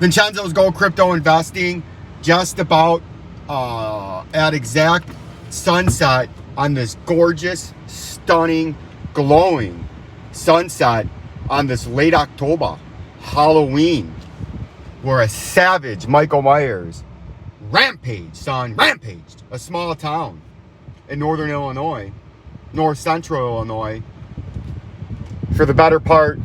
Vincenzo's Gold Crypto Investing, just about at exact sunset on this gorgeous, stunning, glowing sunset on this late October, Halloween, where a savage Michael Myers rampaged a small town in northern Illinois, north central Illinois, for the better part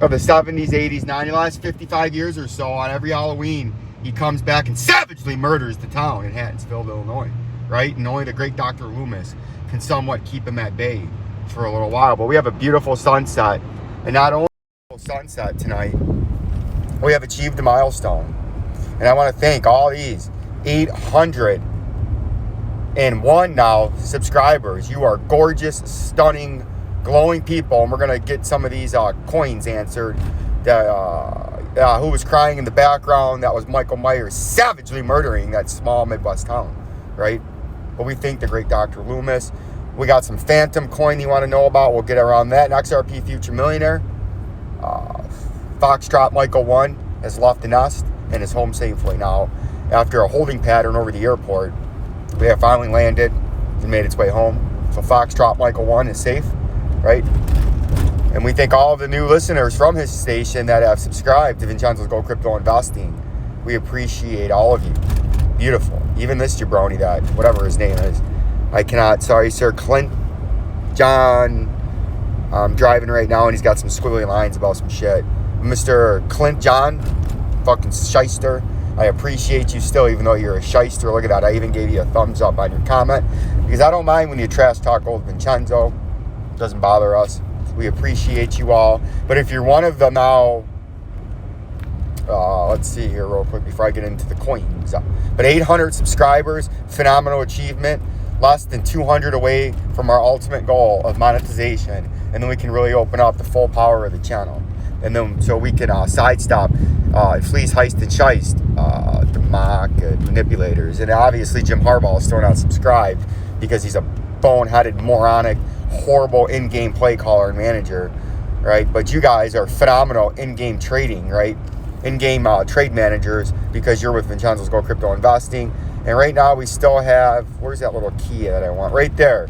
of the 70s, 80s, 90s, the last 55 years or so. On every Halloween, he comes back and savagely murders the town in Hattiesville, Illinois, right? And only the great Dr. Loomis can somewhat keep him at bay for a little while. But we have a beautiful sunset, and not only a beautiful sunset tonight, we have achieved a milestone. And I want to thank all these 801 now subscribers. You are gorgeous, stunning, glowing people, and we're gonna get some of these coins answered. Who was crying in the background? That was Michael Myers savagely murdering that small Midwest town, right? But we thank the great Dr. Loomis. We got some phantom coin you want to know about. We'll get around that. An XRP Future Millionaire. Foxtrot Michael 1 has left the nest and is home safely now. After a holding pattern over the airport, we have finally landed and made its way home. So Foxtrot Michael 1 is safe, right? And we thank all of the new listeners from his station that have subscribed to Vincenzo's Gold Crypto Investing. We appreciate all of you. Beautiful. Even this jabroni, that whatever his name is, I cannot, sorry sir, Clint John. I'm driving right now and he's got some squiggly lines about some shit. Mr. Clint John, fucking shyster. I appreciate you still, even though you're a shyster. Look at that. I even gave you a thumbs up on your comment, because I don't mind when you trash talk old Vincenzo. Doesn't bother us. We appreciate you all. But if you're one of the now, let's see here real quick before I get into the coins. But 800 subscribers, phenomenal achievement. Less than 200 away from our ultimate goal of monetization. And then we can really open up the full power of the channel. And then so we can sidestop fleas, heist, and shiest, the mock manipulators. And obviously Jim Harbaugh is still not subscribed because he's a boneheaded, moronic, horrible in-game play caller and manager, right? But you guys are phenomenal in-game trading, right? In-game trade managers, because you're with Vincenzo's Gold Crypto Investing. And right now we still have, where's that little key that I want? Right there.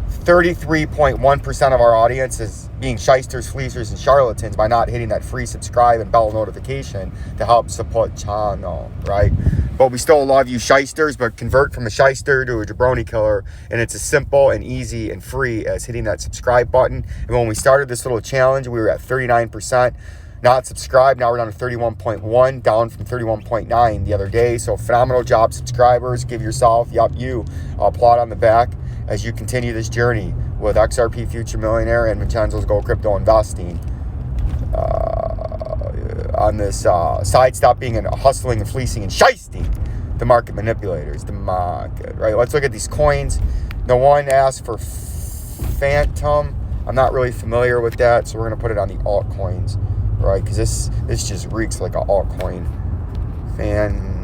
33.1% of our audience is being shysters, fleecers, and charlatans by not hitting that free subscribe and bell notification to help support channel, right? But we still love you shysters, but convert from a shyster to a jabroni killer, and it's as simple and easy and free as hitting that subscribe button. And when we started this little challenge, we were at 39% not subscribed. Now we're down to 31.1, down from 31.9 the other day. So phenomenal job, subscribers. Give yourself, you, applaud on the back as you continue this journey with XRP Future Millionaire and Vincenzo's Gold Crypto Investing. On this side, stop being and hustling and fleecing and shysting the market manipulators, the market, right? Let's look at these coins. The one asked for Phantom. I'm not really familiar with that, so we're going to put it on the altcoins, right? Because this just reeks like an altcoin. Phantom.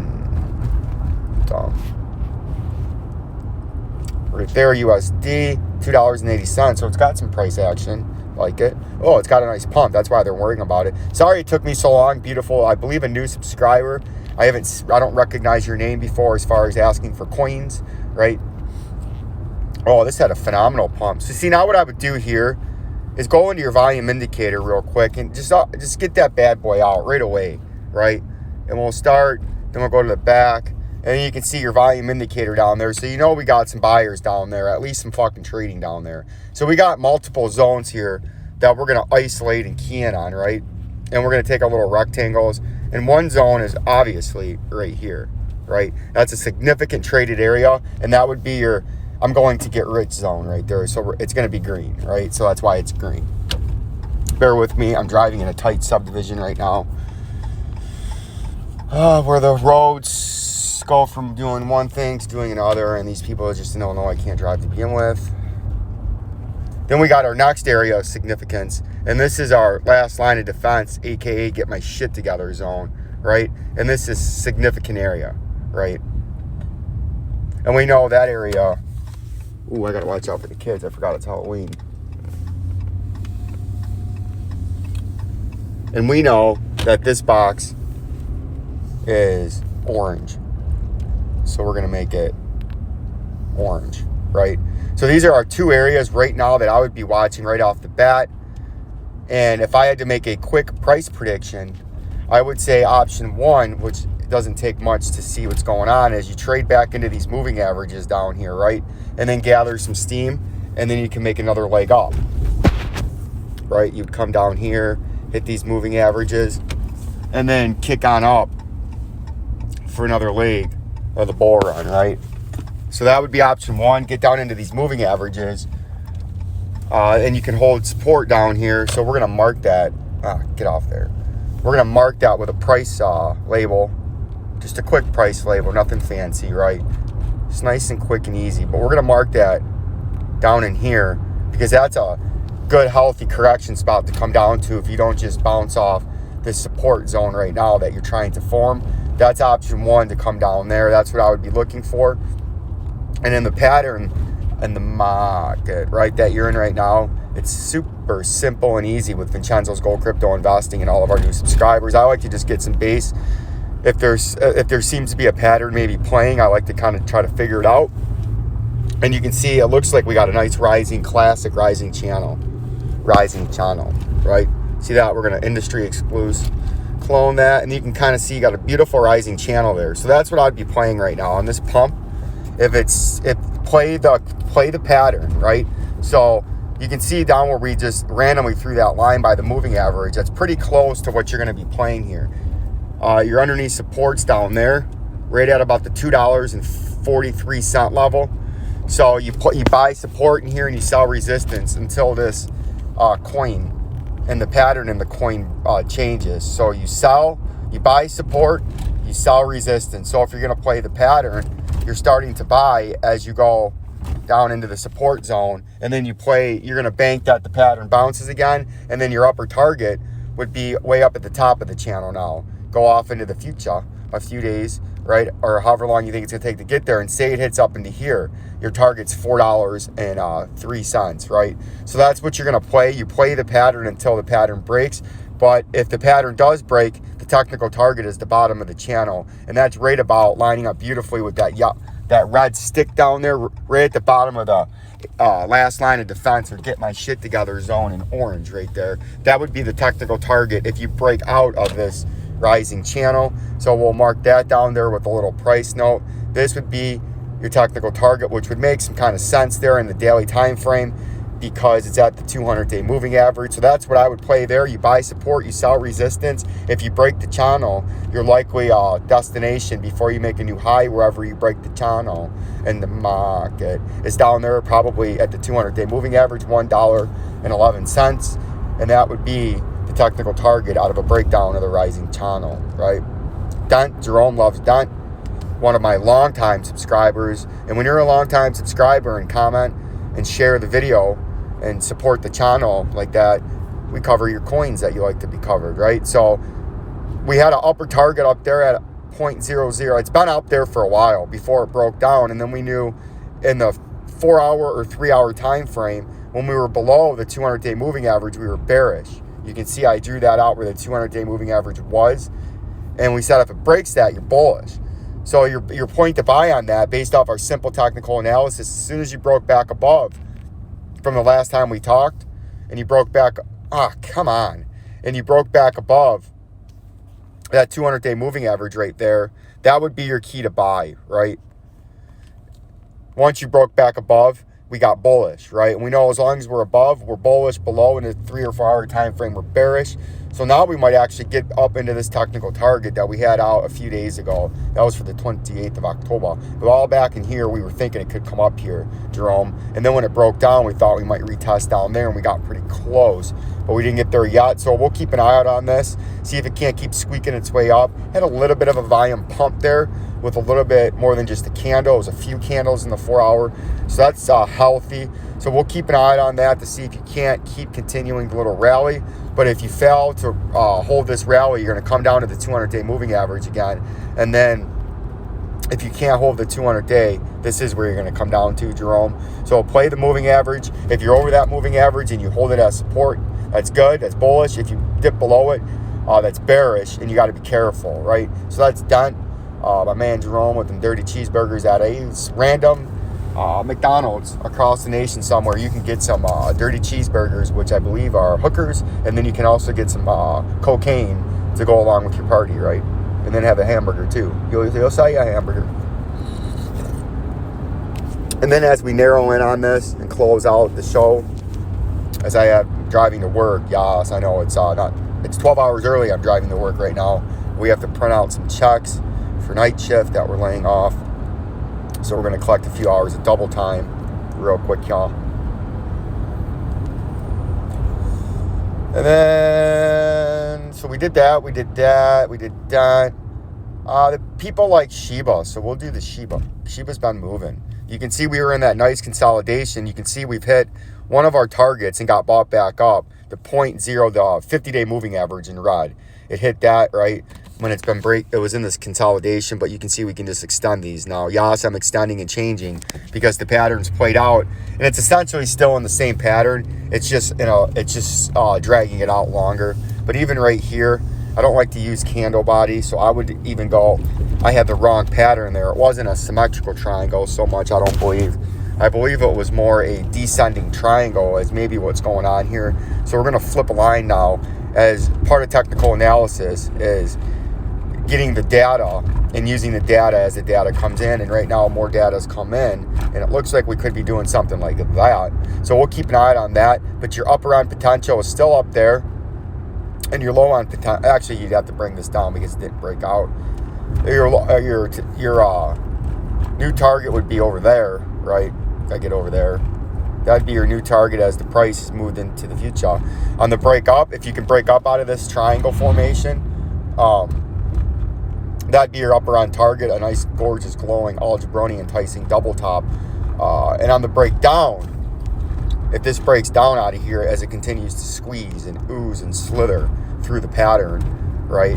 Right there, USD, $2.80. So it's got some price action. Like it. Oh, it's got a nice pump. That's why they're worrying about it. Sorry it took me so long. Beautiful. I believe a new subscriber. I don't recognize your name before as far as asking for coins, right? Oh, this had a phenomenal pump. So see, now what I would do here is go into your volume indicator real quick and just get that bad boy out right away, right? And we'll start, then we'll go to the back, and then you can see your volume indicator down there. So you know we got some buyers down there, at least some fucking trading down there. So we got multiple zones here that we're going to isolate and key in on, right? And we're going to take our little rectangles. And one zone is obviously right here, right? That's a significant traded area, and that would be your I'm going to get rich zone right there. So it's going to be green, right? So that's why it's green. Bear with me. I'm driving in a tight subdivision right now, where the roads go from doing one thing to doing another, and these people just in Illinois can't drive to begin with. Then we got our next area of significance, and this is our last line of defense, aka get my shit together zone, right? And this is significant area, right? And we know that area. Ooh, I gotta watch out for the kids. I forgot it's Halloween. And we know that this box is orange. So we're going to make it orange, right? So these are our two areas right now that I would be watching right off the bat. And if I had to make a quick price prediction, I would say option one, which doesn't take much to see what's going on, is you trade back into these moving averages down here, right? And then gather some steam, and then you can make another leg up, right? You'd come down here, hit these moving averages, and then kick on up for another leg of the bull run, right? So that would be option one. Get down into these moving averages, and you can hold support down here. So we're going to mark that. Get off there. We're going to mark that with a price label. Just a quick price label, nothing fancy, right? It's nice and quick and easy. But we're going to mark that down in here because that's a good, healthy correction spot to come down to if you don't just bounce off this support zone right now that you're trying to form. That's option one, to come down there. That's what I would be looking for. And in the pattern and the market, right, that you're in right now, it's super simple and easy with Vincenzo's Gold Crypto Investing and all of our new subscribers. I like to just get some base. If there seems to be a pattern maybe playing, I like to kind of try to figure it out. And you can see it looks like we got a nice classic rising channel, right? See that? We're going to industry exclusive clone that, and you can kind of see you got a beautiful rising channel there. So that's what I'd be playing right now on this pump. Play the pattern, right? So you can see down where we just randomly threw that line by the moving average. That's pretty close to what you're going to be playing here. Your underneath supports down there, right at about the $2.43 level. So you buy support in here and you sell resistance until this coin and the pattern in the coin changes. So you buy support, you sell resistance. So if you're going to play the pattern, you're starting to buy as you go down into the support zone, and then you're going to bank that the pattern bounces again, and then your upper target would be way up at the top of the channel now. Go off into the future, a few days, right, or however long you think it's going to take to get there, and say it hits up into here. Your target's $4.03, right? So that's what you're going to play. You play the pattern until the pattern breaks, but if the pattern does break, the technical target is the bottom of the channel, and that's right about lining up beautifully with that red stick down there, right at the bottom of the last line of defense, or get my shit together zone in orange right there. That would be the technical target if you break out of this rising channel. So we'll mark that down there with a little price note. This would be your technical target, which would make some kind of sense there in the daily time frame because it's at the 200-day moving average. So that's what I would play there. You buy support, you sell resistance. If you break the channel, your likely destination before you make a new high, wherever you break the channel in the market, is down there probably at the 200-day moving average, $1.11. And that would be the technical target out of a breakdown of the rising channel, right? Dent, Jerome loves Dent, one of my longtime subscribers. And when you're a longtime subscriber and comment and share the video and support the channel like that, we cover your coins that you like to be covered, right? So we had an upper target up there at 0.00. It's been up there for a while before it broke down, and then we knew in the 4-hour or 3-hour time frame, when we were below the 200-day moving average, we were bearish. You can see I drew that out where the 200-day moving average was, and we said if it breaks that, you're bullish. So your point to buy on that, based off our simple technical analysis, as soon as you broke back above from the last time we talked, and you broke back, and you broke back above that 200-day moving average right there, that would be your key to buy, right? Once you broke back above, we got bullish, right? And we know as long as we're above, we're bullish. Below in a 3 or 4 hour time frame, we're bearish. So now we might actually get up into this technical target that we had out a few days ago. That was for the 28th of October. But all back in here, we were thinking it could come up here, Jerome. And then when it broke down, we thought we might retest down there, and we got pretty close. But we didn't get there yet. So we'll keep an eye out on this, see if it can't keep squeaking its way up. Had a little bit of a volume pump there with a little bit more than just a candle. It was a few candles in the 4 hour. So that's healthy. So we'll keep an eye on that to see if you can't keep continuing the little rally. But if you fail to hold this rally, you're going to come down to the 200-day moving average again. And then if you can't hold the 200-day, this is where you're going to come down to, Jerome. So play the moving average. If you're over that moving average and you hold it as support, that's good. That's bullish. If you dip below it, that's bearish, and you got to be careful, right? So that's Dent. My man Jerome with them dirty cheeseburgers at a random McDonald's across the nation somewhere. You can get some dirty cheeseburgers, which I believe are hookers, and then you can also get some cocaine to go along with your party, right? And then have a hamburger too. You'll sell you a hamburger. And then as we narrow in on this and close out the show, as I have driving to work, yes, I know it's 12 hours early. I'm driving to work right now. We have to print out some checks for night shift that we're laying off. So we're going to collect a few hours of double time real quick, y'all. And then, so we did that. The people like SHIBA, so we'll do the SHIBA. SHIBA's been moving. You can see we were in that nice consolidation. You can see we've hit one of our targets and got bought back up. The 0.0, the 50-day moving average in red. It hit that, right? When it's been it was in this consolidation, but you can see we can just extend these now. Yes, I'm extending and changing because the pattern's played out, and it's essentially still in the same pattern. It's just, dragging it out longer. But even right here, I don't like to use candle body, so I would even go, I had the wrong pattern there. It wasn't a symmetrical triangle so much, I don't believe. I believe it was more a descending triangle as maybe what's going on here. So we're going to flip a line now, as part of technical analysis is getting the data and using the data as the data comes in. And right now more data has come in, and it looks like we could be doing something like that. So we'll keep an eye on that. But your upper on potential is still up there, and your low on potential, actually you'd have to bring this down because it didn't break out. Your new target would be over there, right? I get over there. That'd be your new target as the price is moved into the future. On the break up, if you can break up out of this triangle formation, that'd be your upper on target, a nice, gorgeous, glowing, all jabroni enticing double top. And on the breakdown, if this breaks down out of here as it continues to squeeze and ooze and slither through the pattern, right?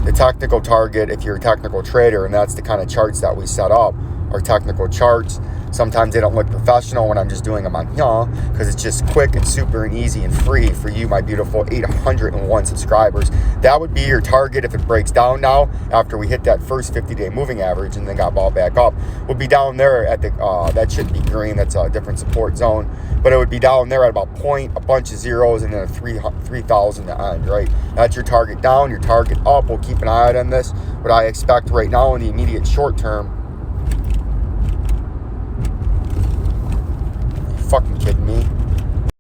The technical target, if you're a technical trader, and that's the kind of charts that we set up, are technical charts. Sometimes they don't look professional when I'm just doing them on here, because it's just quick and super and easy and free for you, my beautiful 801 subscribers. That would be your target if it breaks down now after we hit that first 50-day moving average and then got ball back up. Would be down there at the, that shouldn't be green, that's a different support zone, but it would be down there at about point, a bunch of zeros, and then a 3,000 to end, right? That's your target down, your target up. We'll keep an eye out on this. What I expect right now in the immediate short term, fucking kidding me?